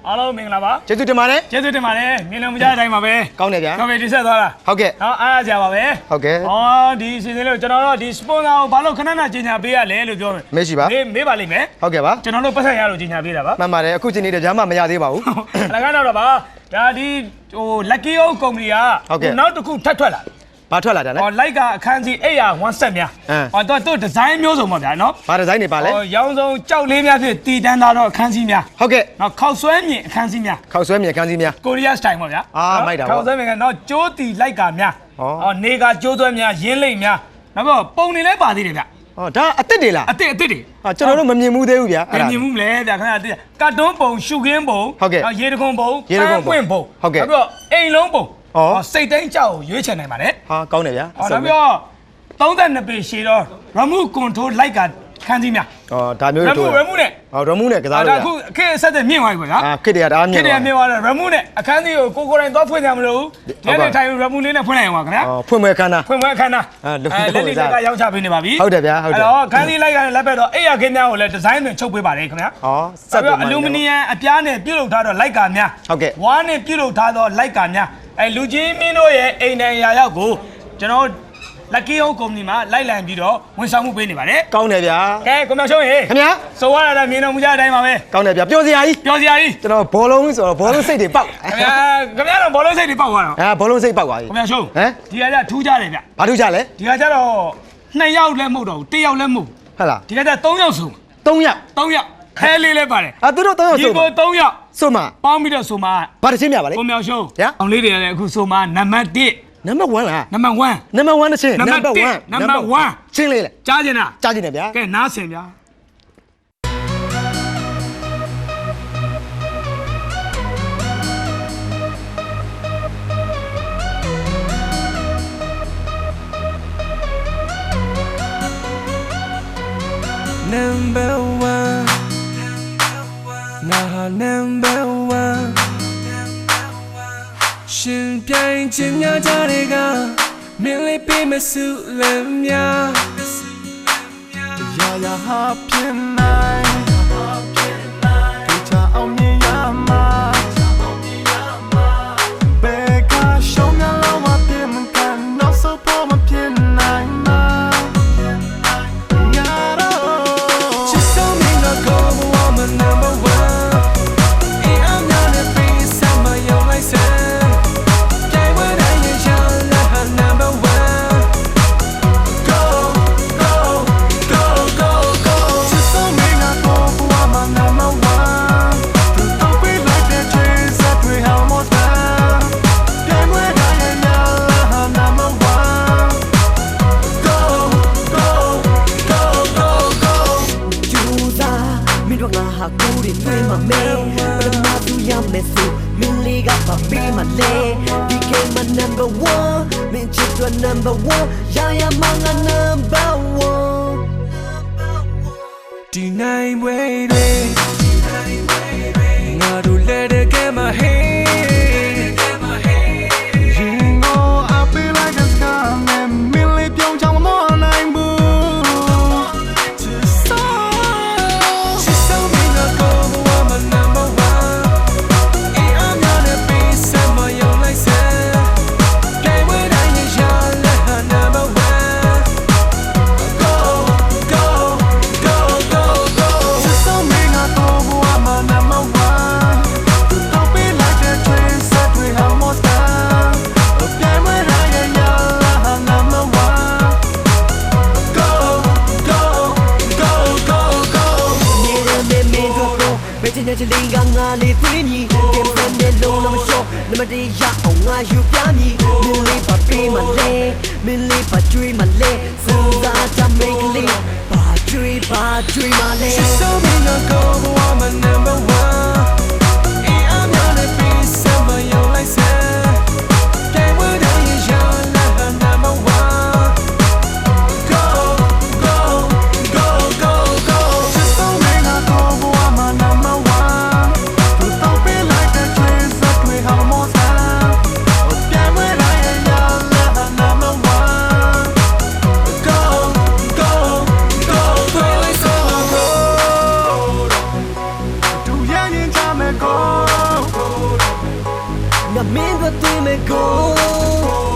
အားလုံးမင်္ဂလာပါကျေးဇူးတင်ပါတယ်ကျေးဇူးတင်ပါတယ်မြင်လို့မကြတဲ့အတိုင်းပါပဲကောင်းတယ်ဗျာကပဲတိဆက်သွားတာဟုတ်ကဲ့နော်အားရကြပါပဲဟုတ်ကဲ့ဒီစီစဉ်လို့ကျွန်တော်တို့ဒီ sponsor ကိုဘာလို့ခဏခဏကြီးညာပေးရလဲလို့ပြောမယ်မေးရှိပါမေးပါလိမ့်မယ်ဟုတ်ကဲ့ပါကျွန်တော်တို့ပတ်သက်ရလို့ကြီးညာပေးတာပါမှန်ပါတယ်အခုချိန်နေတဲ့ကြားမှမရသေးပါဘူးလကားတော့ပါဒါဒီဟို Lucky O ကုမ္ပဏီကနောက်တစ်ခုထပ်ထွက်လာဘာထွက်လာတာလဲလိုက်ကအခန်းကြီး101ဆက်များတော့ဒီဇိုင်းမျိုးစုံပါဗျာနော်ဘာဒီဇိုင်းတွေပါလဲရောင်းစုံကြောက်လေးများဖြစ်တည်တန်းသားတော့အခန်းကြီးများဟုတ်ကဲ့နော်ခောက်ဆွဲမြင်အခန်းကြီးများခောက်ဆွဲမြင်အခန်းကြီးများကိုရီးယားစတိုင်ပါဗျာမိုက်တာခောက်ဆွဲမြင်ကနော်ကျိုးတီလိုက်ကာများနေကကျိုးသွဲများရင်းလိမ့်များနောက်တော့ပုံနေလဲပါသေးတယ်ဗျဒါအစ်စ်တွေလားအစ်စ်တွေကျွန်တော်တို့မမြင်ဘူးသေးဘူးဗျာမမြင်ဘူးမလဲဗျာခင်ဗျာကာတွန်းပုံရှုခင်းပုံရေတခွန်ပုံပွင့်ပုံဟုတ်ကဲ့နောက်ပြီးတော့အိမ်လုံးပုံစိတ်တိုင်းကြောက်ကိုရွေးချယ်နိုင်ပါတယ်ဟာကောင်းတယ်ဗျာနောက်ပြီးတော့32ပေရှည်တော့ remote control လိုက်ကခန်းကြီးများဒါမျိုးတို့ remote နဲ့remote နဲ့ကစားလို့ဒါအခုခေတ်ဆက်တဲ့မြင့်သွားပြီကွာခေတ်တည်းကဒါမြင့်သွားခေတ်တည်းမြင့်သွားတယ် remote နဲ့အခန်းကြီးကိုကိုယ်တိုင်သွားဖွင့်ကြမလို့ဒီနေ့ထိုင် remote လေးနဲ့ဖွင့်လိုက်အောင်ပါခင်ဗျာဖွင့်မအခန်းသားလက်လေးကရောင်းချပေးနေပါပြီဟုတ်တယ်ဗျာဟုတ်တယ်အဲ့တော့ခန်းကြီးလိုက်ကလည်းလက်ပဲတော့အိယာခင်းများကိုလည်းဒီဇိုင်းတွေချုပ်ပေးပါတယ်ခင်ဗျာဆက်ပြီးအလူမီနီယံအပြားနဲ့ပြုတ်လုပ်ထားတော့လိုက်ကာများဟုတ်ကဲ့ဝါးနဲ့ပြုတ်လုပ်ထားတော့လိုက်ကာများလူကြီးမင်းတို့ရဲ့အိမ်နိုင်ရာရောက်ကိုကျွန်တော်Lucky O ကုမ္ပဏီမှာလိုက်လံပြီးတော့ဝန်ဆောင်မှုပေးနေပါတယ်ကောင်းတယ်ဗျာကဲကိုမြောင်ရှုံးရေခင်ဗျာဆိုရတာမြင်တော်မူကြတဲ့အတိုင်းပါပဲကောင်းတယ်ဗျာပြောစရာကြီးကျွန်တော်ဘောလုံးဆိုတော့ဘောလုံးစိတ်တွေပေါက်ခင်ဗျာတော့ဘောလုံးစိတ်တွေပေါက်သွားတော့ဘောလုံးစိတ်ပေါက်သွားပြီကိုမြောင်ရှုံးဒီကကြထူးကြတယ်ဗျဘာထူးကြလဲဒီကကြတော့2ယောက်လည်းမဟုတ်တော့ဘူး1ယောက်လည်းမဟုတ်ဟုတ်လားဒီကကြ3ယောက်ဆို3ယောက်ခဲလေးလည်းပါတယ်သူတို့3ယောက်ဆိုဒီကို3ယောက်ဆိုမှာပေါင်းပြီးတော့ဆိုမှာဘာတစ်ချင်းမြပါလဲကိုမြောင်ရှုံးအောင်လေးတွေလည်းအခုဆိုမှာနံပါတ်1Number 1လား Number 1တစ်ချင်း Number 1ချင်းလေးလေကြားကျင်လားကြားကျင်တယ်ဗျာကဲနားဆင်ဗျာNumber 1 Number 1ရှင်ပြိုင်ခြင်းများကြတဲ့ကမင်းလေးပေးမစုလည်းများရာရာဟာပြင်းနိုင်ဒီချအောင်မြင်ရမှာဘယ်ကရှောင်းများလောက်မပြင်းမကန်နောက်ဆုံးပေါ်မပြင်းနိုင်မှာငါတော့ချစ်ဆုံးမင်းတော့ကိုဘဝမှာ Number 1Number 1 yeah manga Number 1ဒီနိုင်ဝေးတွေငါတို့လက်တဲ့ကမဟေးရင်ကိုအပေးလိုက်တဲ့စကားနဲ့မင်းလေးပြောင်းချောင်းမနိုင်ဘူးချစ်လေးကငါလေးသွေးမြည်ကင်ပန်းနဲ့လုံးလုံးရှော့နမတေးရအောင်ငါယူပြမည်မင်းလေးပါပေးမလဲမင်းလေးပါကျွေးမလဲစူးစားချမိတ်ကလေးပါကျွေးမလဲ She's so mean I go woman Number 1 I'm not a piece of my own license can't wait to hear your love Number 1 go She's so mean I go woman Number 1 သွေးမဲ့ကို